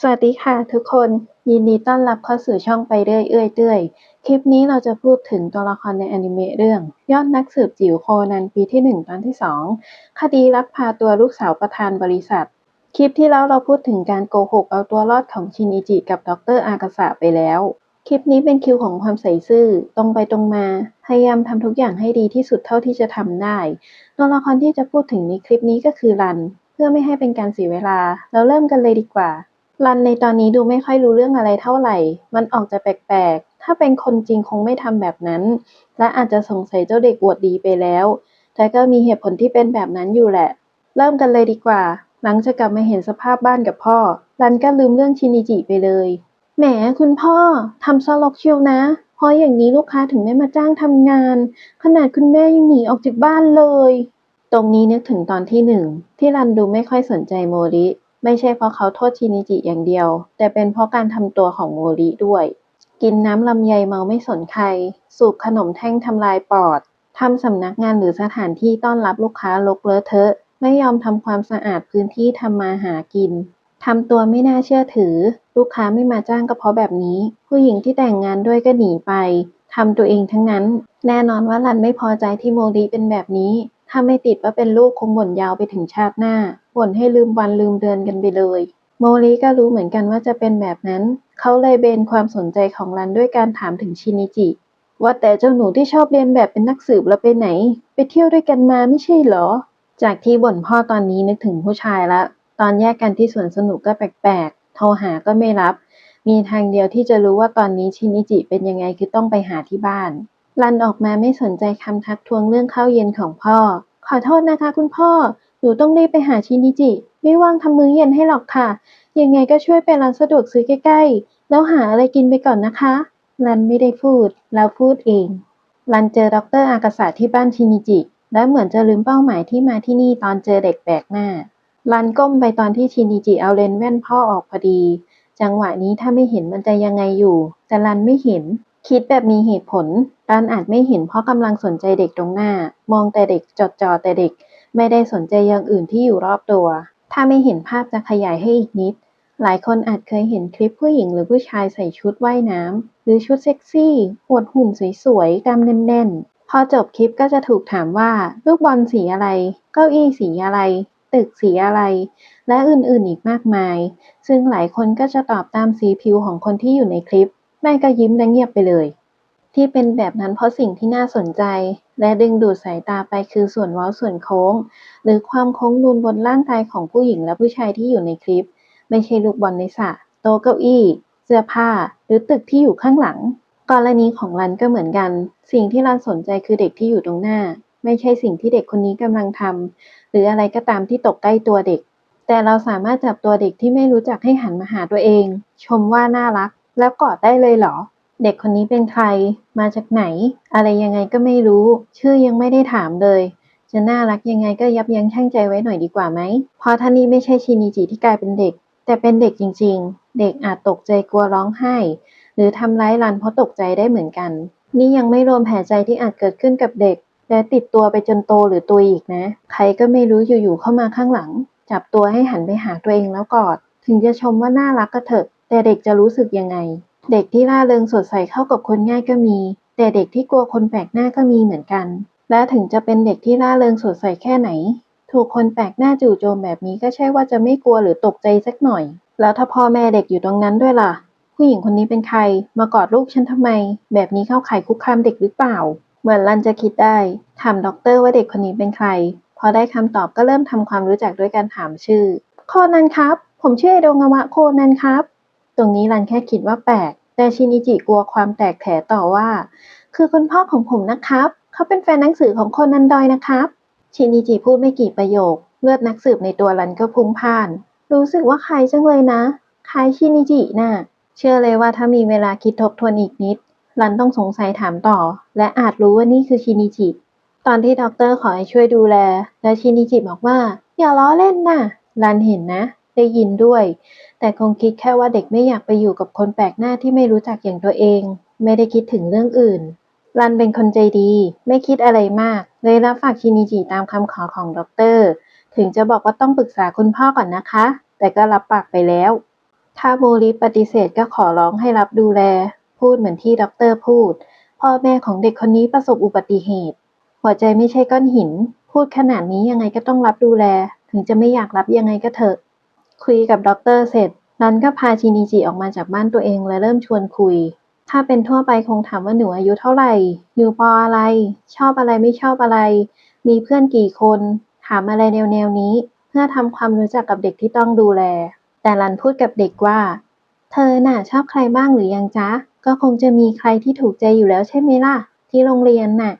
สวัสดีค่ะทุกคนยินดีต้อนรับเข้าสู่ช่องไปเรื่อยเอื้อยเตื้อยคลิปนี้เราจะพูดถึงตัวละครในอนิเมะเรื่องยอดนักสืบจิ๋วโคนันปีที่1ตอนที่2คดีลักพาตัวลูกสาวประธานบริษัทคลิปที่แล้วเราพูดถึงการโกหกเอาตัวรอดของชินอิจิกับดรอากาสะไปแล้วคลิปนี้เป็นคิวของความใส่ซื่อตรงไปตรงมาพยายามทำทุกอย่างให้ดีที่สุดเท่าที่จะทำได้ตัวละครที่จะพูดถึงในคลิปนี้ก็คือรันเพื่อไม่ให้เป็นการเสียเวลาเราเริ่มกันเลยดีกว่า รันในตอนนี้ดูไม่ค่อยรู้เรื่องอะไรเท่าไหร่ มันออกจะแปลกๆ ถ้าเป็นคนจริงคงไม่ทำแบบนั้น และอาจจะสงสัยเจ้าเด็กอวดดีไปแล้ว แต่ก็มีเหตุผลที่เป็นแบบนั้นอยู่แหละ เริ่มกันเลยดีกว่า หลังจากกลับมาเห็นสภาพบ้านกับพ่อ รันก็ลืมเรื่องชินิจิไปเลย แหมคุณพ่อทำซะลกเชียวนะ เพราะอย่างนี้ลูกค้าถึงไม่มาจ้างทำงาน ขนาดคุณแม่ยังหนีออกจากบ้านเลย ตรงนี้นึกถึงตอนที่1ที่รันดูไม่ค่อยสนใจโมริ ไม่ใช่เพราะเขาโทษชินิจิอย่างเดียว แต่เป็นเพราะการทำตัวของโมริด้วย กินน้ำลำไยเมาไม่สนใคร สูบขนมแท่งทำลายปอด ทำสำนักงานหรือสถานที่ต้อนรับลูกค้ารกเลอะเทอะ ไม่ยอมทำความสะอาดพื้นที่ทำมาหากิน ทำตัวไม่น่าเชื่อถือ ลูกค้าไม่มาจ้างก็เพราะแบบนี้ ผู้หญิงที่แต่งงานด้วยก็หนีไป ทำตัวเองทั้งนั้น แน่นอนว่ารันไม่พอใจที่โมริเป็นแบบนี้ ถ้าไม่ติดว่าเป็นลูกคงบ่นยาวไปถึงชาติหน้า บ่นให้ลืมวันลืมเดือนกันไปเลย โมริก็รู้เหมือนกันว่าจะเป็นแบบนั้น เขาเลยเบนความสนใจของรันด้วยการถามถึงชินิจิ ว่าแต่เจ้าหนูที่ชอบเรียนแบบเป็นนักสืบแล้วไปไหน ไปเที่ยวด้วยกันมาไม่ใช่เหรอ จากที่บ่นพ่อตอนนี้นึกถึงผู้ชายละ ตอนแยกกันที่สวนสนุกก็แปลกๆ โทรหาก็ไม่รับ มีทางเดียวที่จะรู้ว่าตอนนี้ชินิจิเป็นยังไงคือต้องไปหาที่บ้าน รันออกมาไม่สนใจคำทักท้วงเรื่องข้าวเย็นของพ่อ ขอโทษนะคะคุณพ่อ หนูต้องรีบไปหาชินิจิ ไม่ว่างทำมื้อเย็นให้หรอกค่ะ ยังไงก็ช่วยไปร้านสะดวกซื้อใกล้ๆ แล้วหาอะไรกินไปก่อนนะคะ รันไม่ได้พูด แล้วพูดเอง รันเจอดรอากาสะที่บ้านชินิจิ และเหมือนจะลืมเป้าหมายที่มาที่นี่ตอนเจอเด็กแปลกหน้า รันก้มไปตอนที่ชินิจิเอาเลนส์แว่นพ่อออกพอดี จังหวะนี้ถ้าไม่เห็นมันจะยังไงอยู่ แต่รันไม่เห็น คิดแบบมีเหตุผล รันอาจไม่เห็นเพราะกำลังสนใจเด็กตรงหน้า มองแต่เด็กจดจ่อแต่เด็ก ไม่ได้สนใจอย่างอื่นที่อยู่รอบตัว ถ้าไม่เห็นภาพจะขยายให้อีกนิด หลายคนอาจเคยเห็นคลิปผู้หญิงหรือผู้ชายใส่ชุดว่ายน้ำหรือชุดเซ็กซี่อวดหุ่นสวยๆกล้ามแน่นๆ พอจบคลิปก็จะถูกถามว่าลูกบอลสีอะไร เก้าอี้สีอะไร ตึกสีอะไร และอื่นๆอีกมากมาย ซึ่งหลายคนก็จะตอบตามสีผิวของคนที่อยู่ในคลิป ไม่ก็ยิ้มและเงียบไปเลย ที่เป็นแบบนั้นเพราะสิ่งที่น่าสนใจและดึงดูดสายตาไปคือส่วนเว้าส่วนโค้งหรือความโค้งนูนบนร่างกายของผู้หญิงและผู้ชายที่อยู่ในคลิป ไม่ใช่ลูกบอลในสระโต๊ะเก้าอี้เสื้อผ้าหรือตึกที่อยู่ข้างหลังกรณีของรันก็เหมือนกันสิ่งที่รันสนใจคือเด็กที่อยู่ตรงหน้าไม่ใช่สิ่งที่เด็กคนนี้กำลังทำหรืออะไรก็ตามที่ตกใกล้ตัวเด็กแต่เราสามารถจับตัวเด็กที่ไม่รู้จักให้หันมาหาตัวเองชมว่าน่ารักแล้วกอดได้เลยเหรอเด็กคนนี้เป็นใครมาจากไหนอะไรยังไงก็ไม่รู้ชื่อยังไม่ได้ถามเลยจะน่ารักยังไงก็ยับยั้งชั่งใจไว้หน่อยดีกว่าไหมเพราะถ้านี่ไม่ใช่ชินิจิที่กลายเป็นเด็กแต่เป็นเด็กจริงๆเด็กอาจตกใจกลัวร้องไห้หรือทำร้ายรันเพราะตกใจได้เหมือนกันนี่ยังไม่รวมแผลใจที่อาจเกิดขึ้นกับเด็กและติดตัวไปจนโตหรือตัวอีกนะใครก็ไม่รู้อยู่ๆเข้ามาข้างหลังจับตัวให้หันไปหาตัวเองแล้วกอดถึงจะชมว่าน่ารักก็เถอะแต่เด็กจะรู้สึกยังไงเด็กที่ร่าเริงสดใสเข้ากับคนง่ายก็มีแต่เด็กที่กลัวคนแปลกหน้าก็มีเหมือนกันและถึงจะเป็นเด็กที่ร่าเริงสดใสแค่ไหนถูกคนแปลกหน้าจู่โจมแบบนี้ก็ใช่ว่าจะไม่กลัวหรือตกใจสักหน่อยแล้วถ้าพ่อแม่เด็กอยู่ตรงนั้นด้วยล่ะผู้หญิงคนนี้เป็นใครมากอดลูกฉันทำไมแบบนี้เข้าข่ายคุกคามเด็กหรือเปล่าเหมือนรันจะคิดได้ถามด็อกเตอร์ว่าเด็กคนนี้เป็นใครพอได้คำตอบก็เริ่มทำความรู้จักด้วยการถามชื่อโคนันครับผมชื่อเอโดงาวะโคนันครับตรงนี้รันแค่คิดว่าแปลกแต่ชินิจิกลัวความแตกแถต่อว่าคือคุณพ่อของผมนะครับเขาเป็นแฟนหนังสือของโคนันดอยนะครับชินิจิพูดไม่กี่ประโยคเลือดนักสืบในตัวรันก็พุ่งพ่านรู้สึกว่าคล้ายจังเลยนะคล้ายชินิจิน่ะเชื่อเลยว่าถ้ามีเวลาคิดทบทวนอีกนิดรันต้องสงสัยถามต่อและอาจรู้ว่านี่คือชินิจิตอนที่ด็อกเตอร์ขอให้ช่วยดูแลและชินิจิบอกว่าอย่าล้อเล่นน่ะรันเห็นนะได้ยินด้วยแต่คงคิดแค่ว่าเด็กไม่อยากไปอยู่กับคนแปลกหน้าที่ไม่รู้จักอย่างตัวเองไม่ได้คิดถึงเรื่องอื่นรันเป็นคนใจดีไม่คิดอะไรมากเลยรับฝากชินิจิตามคำขอของด็อกเตอร์ถึงจะบอกว่าต้องปรึกษาคุณพ่อก่อนนะคะแต่ก็รับปากไปแล้ว ถ้าโมริปฏิเสธก็ขอร้องให้รับดูแลพูดเหมือนที่ด็อกเตอร์พูดพ่อแม่ของเด็กคนนี้ประสบอุบัติเหตุหัวใจไม่ใช่ก้อนหินพูดขนาดนี้ยังไงก็ต้องรับดูแลถึงจะไม่อยากรับยังไงก็เถอะคุยกับด็อกเตอร์เสร็จรันก็พาชินิจิออกมาจากบ้านตัวเองและเริ่มชวนคุยถ้าเป็นทั่วไปคงถามว่าหนูอายุเท่าไหร่อยู่ป.อะไรชอบอะไรไม่ชอบอะไรมีเพื่อนกี่คนถามอะไรแนวๆนี้เพื่อทำความรู้จักกับเด็กที่ต้องดูแลแต่รันพูดกับเด็กว่าเธอน่ะชอบใครบ้างหรือยังจ๊ะก็คงจะมีใครที่ถูกใจอยู่แล้วใช่ไหมล่ะที่โรงเรียนน่ะ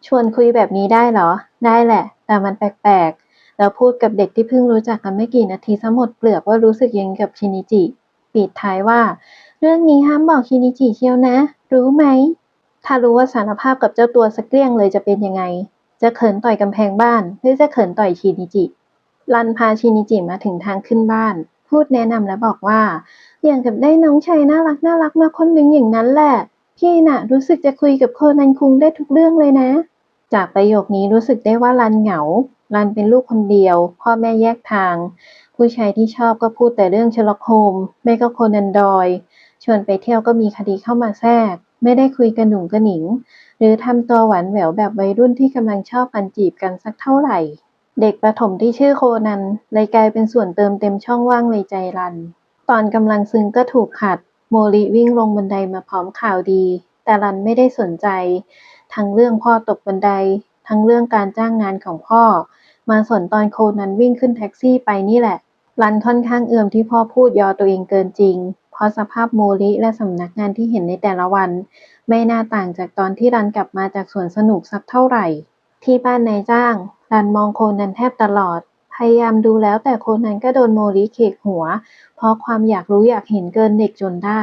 ชวนคุยแบบนี้ได้เหรอได้แหละแต่มันแปลกๆแล้วพูดกับเด็กที่เพิ่งรู้จักกันไม่กี่นาทีซะหมดเปลือกว่ารู้สึกยังไงกับชินิจิปิดท้ายว่าเรื่องนี้ห้ามบอกชินิจิเชียวนะรู้ไหมถ้ารู้ว่าสารภาพกับเจ้าตัวสักเกลี้ยงเลยจะเป็นยังไงจะเขินต่อยกำแพงบ้านหรือจะเขินต่อยชินิจิรันพาชินิจิมาถึงทางขึ้นบ้านพูดแนะนำและบอกว่าอย่างกับได้น้องชายน่ารักน่ารักมาคนหนึ่งอย่างนั้นแหละพี่น่ะรู้สึกจะคุยกับโคนันคุงได้ทุกเรื่องเลยนะจากประโยคนี้รู้สึกได้ว่ารันเหงารันเป็นลูกคนเดียวพ่อแม่แยกทางผู้ชายที่ชอบก็พูดแต่เรื่องเชอร์ล็อกโฮมส์ไม่ก็โคนันดอยล์ชวนไปเที่ยวก็มีคดีเข้ามาแทรกไม่ได้คุยกันหนุ่งกระหนิงหรือทำตัวหวานแหววแบบวัยรุ่นที่กำลังชอบกันจีบกันสักเท่าไหร่เด็กประถมที่ชื่อโคนันเลยกลายเป็นส่วนเติมเต็มช่องว่างในใจรันตอนกำลังซึ้งก็ถูกขัดโมริวิ่งลงบันไดมาพร้อมข่าวดีแต่รันไม่ได้สนใจทั้งเรื่องพ่อตกบันไดทั้งเรื่องการจ้างงานของพ่อมาสนตอนโคนันวิ่งขึ้นแท็กซี่ไปนี่แหละรันค่อนข้างเอือมที่พ่อพูดยอตัวเองเกินจริงเพราะสภาพโมริและสำนักงานที่เห็นในแต่ละวันไม่น่าต่างจากตอนที่รันกลับมาจากสวนสนุกสักเท่าไหร่ที่บ้านนายจ้างรันมองโคนันแทบตลอดพยายามดูแล้วแต่โคนันก็โดนโมริเขกหัวเพราะความอยากรู้อยากเห็นเกินเด็กจนได้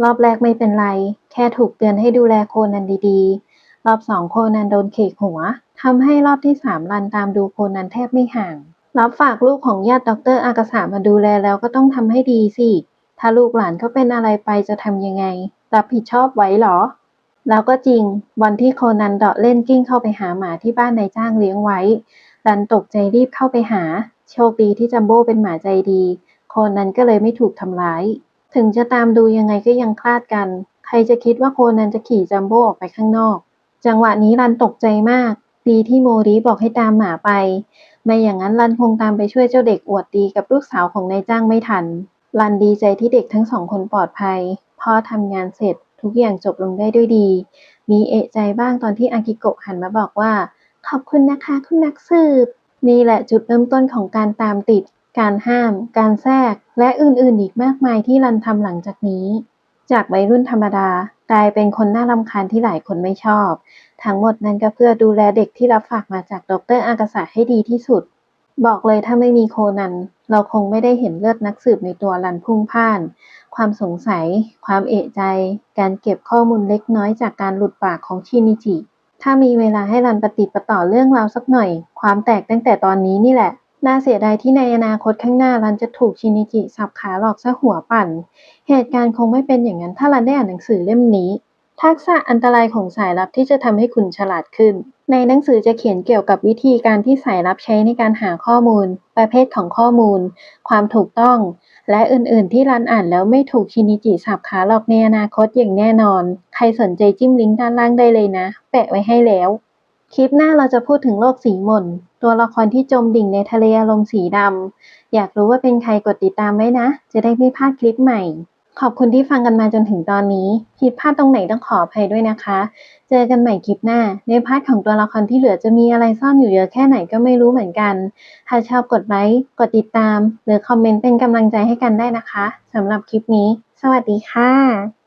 รอบแรกไม่เป็นไรแค่ถูกเตือนให้ดูแลโคนันดีๆรอบสองโคนันโดนเขกหัวทำให้รอบที่สามรันตามดูโคนันแทบไม่ห่างรับฝากลูกของญาติด็อกเตอร์อากาสะมาดูแลแล้วก็ต้องทำให้ดีสิถ้าลูกหลานเขาเป็นอะไรไปจะทำยังไงรับผิดชอบไหวเหรอแล้วก็จริงวันที่โคนันเดาะเล่นกิ้งเข้าไปหาหมาที่บ้านนายจ้างเลี้ยงไว้รันตกใจรีบเข้าไปหาโชคดีที่จัมโบ้เป็นหมาใจดีโคนันก็เลยไม่ถูกทำร้ายถึงจะตามดูยังไงก็ยังคลาดกันใครจะคิดว่าโคนันจะขี่จัมโบ้ออกไปข้างนอกจังหวะนี้รันตกใจมากดีที่โมริบอกให้ตามหมาไปไม่อย่างนั้นรันคงตามไปช่วยเจ้าเด็กอวดดีกับลูกสาวของนายจ้างไม่ทันรันดีใจที่เด็กทั้งสองคนปลอดภัยพ่อทำงานเสร็จทุกอย่างจบลงได้ด้วยดีมีเอะใจบ้างตอนที่อากิโกะหันมาบอกว่าขอบคุณนะคะคุณนักสืบนี่แหละจุดเริ่มต้นของการตามติดการห้ามการแทรกและอื่นๆอีกมากมายที่รันทำหลังจากนี้จากวัยรุ่นธรรมดากลายเป็นคนน่ารำคาญที่หลายคนไม่ชอบทั้งหมดนั้นก็เพื่อดูแลเด็กที่รับฝากมาจากดร.อากาสะให้ดีที่สุดบอกเลยถ้าไม่มีโคนันเราคงไม่ได้เห็นเลือดนักสืบในตัวรันพุ่งพ่านความสงสัยความเอะใจการเก็บข้อมูลเล็กน้อยจากการหลุดปากของชินิจิถ้ามีเวลาให้รันปะติดปะต่อเรื่องราวสักหน่อยความแตกตั้งแต่ตอนนี้นี่แหละน่าเสียดายที่ในอนาคตข้างหน้ารันจะถูกชินิจิสับขาหลอกซะหัวปั่นเหตุการณ์คงไม่เป็นอย่างนั้นถ้ารันได้อ่านหนังสือเล่มนี้ทักษะอันตรายของสายลับที่จะทำให้คุณฉลาดขึ้นในหนังสือจะเขียนเกี่ยวกับวิธีการที่สายลับใช้ในการหาข้อมูลประเภทของข้อมูลความถูกต้องและอื่นๆที่รันอ่านแล้วไม่ถูกชินิจิสับขาหลอกในอนาคตอย่างแน่นอนใครสนใจจิ้มลิงก์ด้านล่างได้เลยนะแปะไว้ให้แล้วคลิปหน้าเราจะพูดถึงโลกสีหม่นตัวละครที่จมดิ่งในทะเลอารมณ์สีดำอยากรู้ว่าเป็นใครกดติดตามไว้นะจะได้ไม่พลาดคลิปใหม่ขอบคุณที่ฟังกันมาจนถึงตอนนี้ผิดพลาดตรงไหนต้องขออภัยด้วยนะคะเจอกันใหม่คลิปหน้าในพาร์ทของตัวละครที่เหลือจะมีอะไรซ่อนอยู่เยอะแค่ไหนก็ไม่รู้เหมือนกันถ้าชอบกดไลค์กดติดตามหรือคอมเมนต์เป็นกำลังใจให้กันได้นะคะสำหรับคลิปนี้สวัสดีค่ะ